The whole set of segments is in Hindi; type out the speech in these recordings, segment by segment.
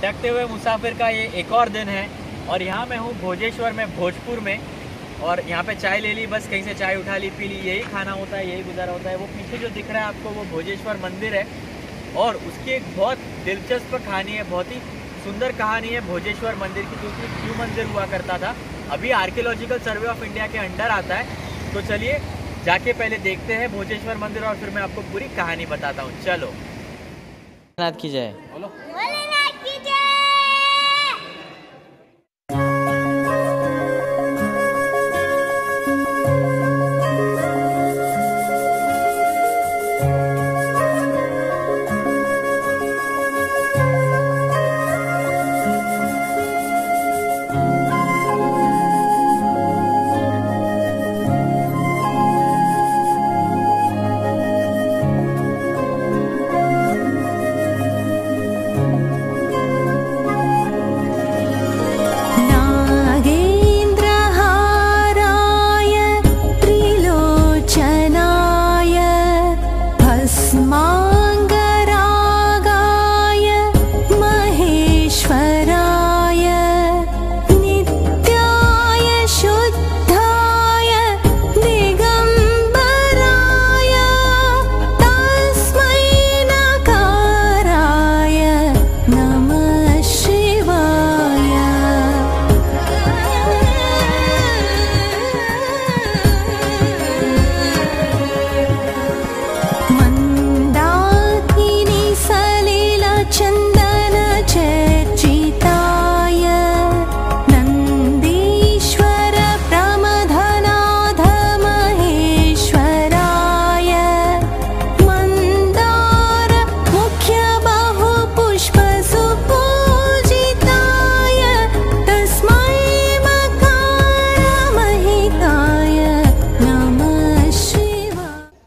भटकते हुए मुसाफिर का ये एक और दिन है और यहाँ मैं हूँ भोजेश्वर में, भोजपुर में। और यहाँ पे चाय ले ली, बस कहीं से चाय उठा ली, पी ली, यही खाना होता है, यही गुजारा होता है। वो पीछे जो दिख रहा है आपको वो भोजेश्वर मंदिर है और उसकी एक बहुत दिलचस्प कहानी है, बहुत ही सुंदर कहानी है भोजेश्वर मंदिर की, क्योंकि क्यों मंदिर हुआ करता था। अभी आर्कियोलॉजिकल सर्वे ऑफ इंडिया के अंडर आता है। तो चलिए जाके पहले देखते हैं भोजेश्वर मंदिर और फिर मैं आपको पूरी कहानी बताता हूँ। चलो नाथ की जय। बोलो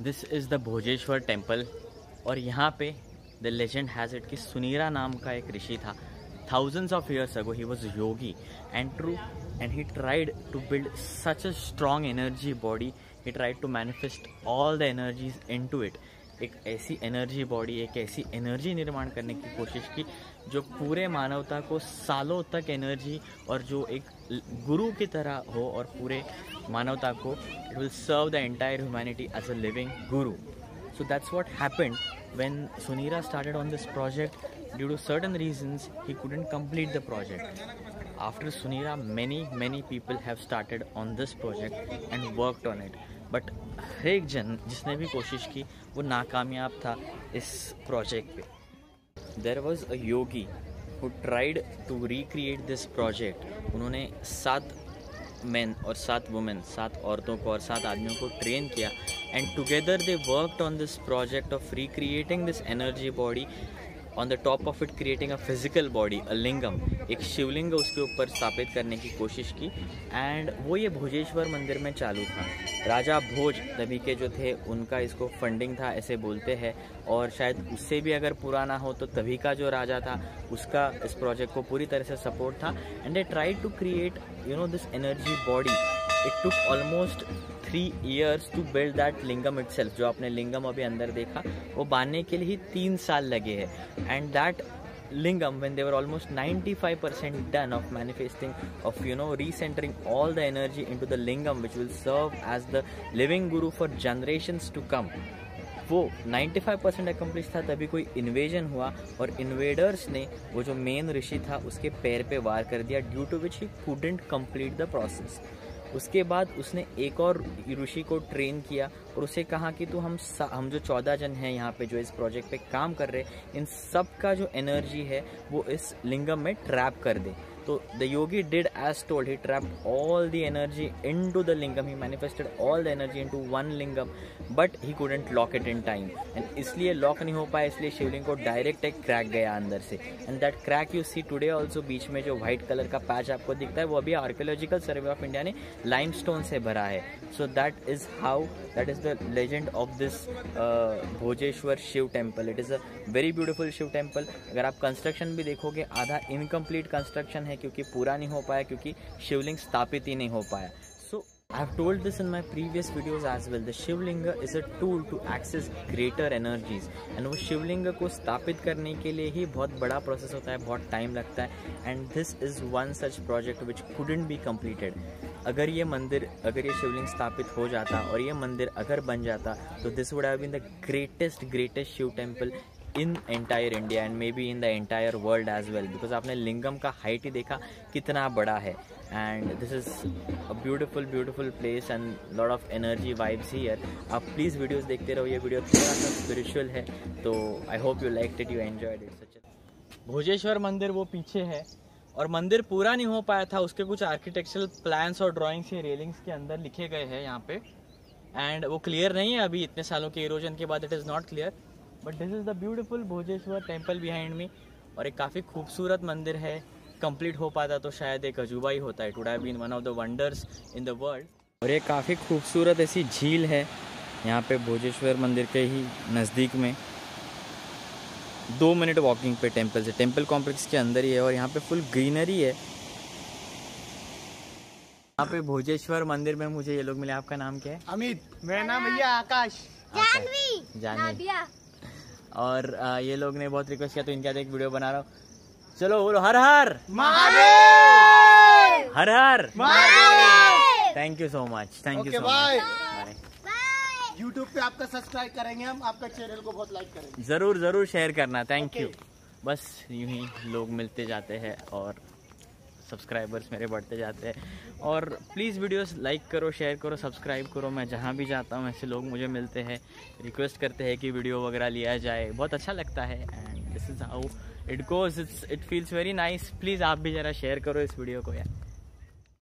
this is the Bhojeshwar temple. और यहाँ पे द लेजेंड हैज़ इट कि सुनीरा नाम का एक ऋषि था। Thousands of years ago he was a yogi and he tried to build such a strong energy body. He tried to manifest all the energies into it. एक ऐसी एनर्जी बॉडी, एक ऐसी एनर्जी निर्माण करने की कोशिश की जो पूरे मानवता को सालों तक एनर्जी और जो एक गुरु की तरह हो और पूरे मानवता को it will serve the entire humanity as a living guru. So that's what happened when Sunira started on this project. Due to certain reasons he couldn't complete the project. After Sunira many people have started on this project and worked on it. But हर एक जन जिसने भी कोशिश की वो नाकामयाब था इस प्रोजेक्ट पे. There was a yogi who tried to recreate this project. उन्होंने 7 men और 7 women, 7 औरतों को और 7 आदमियों को ट्रेन किया and together they worked on this project of recreating this energy body. On the top of it creating a physical body, a lingam, एक शिवलिंग उसके ऊपर स्थापित करने की कोशिश की. एंड वो ये भोजेश्वर मंदिर में चालू था. राजा भोज तभी के जो थे उनका इसको फंडिंग था ऐसे बोलते हैं, और शायद उससे भी अगर पुराना हो तो तभी का जो राजा था उसका इस प्रोजेक्ट को पूरी तरह से सपोर्ट था. And they tried to create this energy body. It took almost 3 years to build that lingam itself. जो आपने लिंगम अभी अंदर देखा वो बांधने के लिए ही 3 साल लगे हैं. And that lingam, when they were almost 95% done of manifesting, of recentering all the energy into the lingam which will serve as the living guru for generations to come, वो 95% अकम्प्लिश था. तभी कोई इन्वेजन हुआ और इन्वेडर्स ने वो जो मेन ऋषि था उसके पैर पे वार कर दिया, due to which he couldn't complete the process. उसके बाद उसने एक और ऋषि को ट्रेन किया और उसे कहा कि तू हम जो 14 जन हैं यहाँ पे जो इस प्रोजेक्ट पे काम कर रहे हैं, इन सब का जो एनर्जी है वो इस लिंगम में ट्रैप कर दे. तो the yogi did as told. He trapped all the energy into the lingam. He manifested all the energy into one lingam, but he couldn't lock it in time. And इसलिए लॉक नहीं हो पाया, इसलिए शिवलिंग को डायरेक्ट एक क्रैक गया अंदर से. And that crack you see today also. बीच में जो व्हाइट कलर का पैच आपको दिखता है वो अभी आर्कियोलॉजिकल सर्वे ऑफ इंडिया ने लाइमस्टोन से भरा है. So that is the legend of this Bhojeshwar Shiva temple. It is a very beautiful Shiva temple. अगर आप कंस्ट्रक्शन भी देखोगे आधा इनकम्प्लीट कंस्ट्रक्शन है क्योंकि पूरा नहीं हो पाया, क्योंकि शिवलिंग स्थापित ही नहीं हो पाया. सो I have told this in my previous videos as well. The Shivlinga is a tool to access greater energies. And वो शिवलिंग को स्थापित करने के लिए ही बहुत बड़ा प्रोसेस होता है, बहुत टाइम लगता है. And this is one such project which couldn't be completed. अगर ये शिवलिंग स्थापित हो जाता और ये मंदिर अगर बन जाता तो this would have been the greatest Shiva temple in entire India and maybe in the entire world as well, because आपने लिंगम का हाइट ही देखा कितना बड़ा है. And this is a beautiful place and lot of energy vibes here. आप प्लीज़ वीडियोस देखते रहो, ये वीडियो थोड़ा सा स्पिरिचुअल है, तो I hope you liked it, you enjoyed it. Bhojeshwar मंदिर वो पीछे है और मंदिर पूरा नहीं हो पाया था, उसके कुछ आर्किटेक्चरल प्लान्स और ड्राइंग्स ये रेलिंग्स के अंदर लिखे गए हैं यहाँ पे, एंड वो क्लियर नहीं है अभी, इतने सालों के इरोजन के बाद it is not clear. But this is the beautiful Bhojeshwar temple behind me. और एक काफ़ी खूबसूरत मंदिर है. कंप्लीट हो पाता तो शायद एक अजूबा ही होता है. It would have been one of the wonders in the world. और ये काफ़ी खूबसूरत ऐसी झील है यहाँ पे भोजेश्वर मंदिर के ही नज़दीक में. 2 मिनट वॉकिंग पे टेम्पल से, टेम्पल कॉम्प्लेक्स के अंदर ही है और यहाँ पे फुल ग्रीनरी है. यहाँ पे भोजेश्वर मंदिर में मुझे ये लोग मिले. आपका नाम क्या है? अमित. मेरा नाम भैया आकाश. जानवी. और ये लोग ने बहुत रिक्वेस्ट किया तो इनके साथ एक वीडियो बना रहा हूँ. चलो बोलो Har Har Mahadev. Har Har Mahadev. Thank you so much. Thank you so bye. Much. YouTube पे आपका सब्सक्राइब करेंगे हम, आपका चैनल को बहुत लाइक करेंगे. ज़रूर शेयर करना. Thank you. बस यूं ही लोग मिलते जाते हैं और सब्सक्राइबर्स मेरे बढ़ते जाते हैं. और प्लीज़ वीडियोस लाइक करो, शेयर करो, सब्सक्राइब करो. मैं जहाँ भी जाता हूँ ऐसे लोग मुझे मिलते हैं, रिक्वेस्ट करते हैं कि वीडियो वगैरह लिया जाए. बहुत अच्छा लगता है. And this is how it goes. It feels very nice. Please आप भी ज़रा शेयर करो इस वीडियो को यार.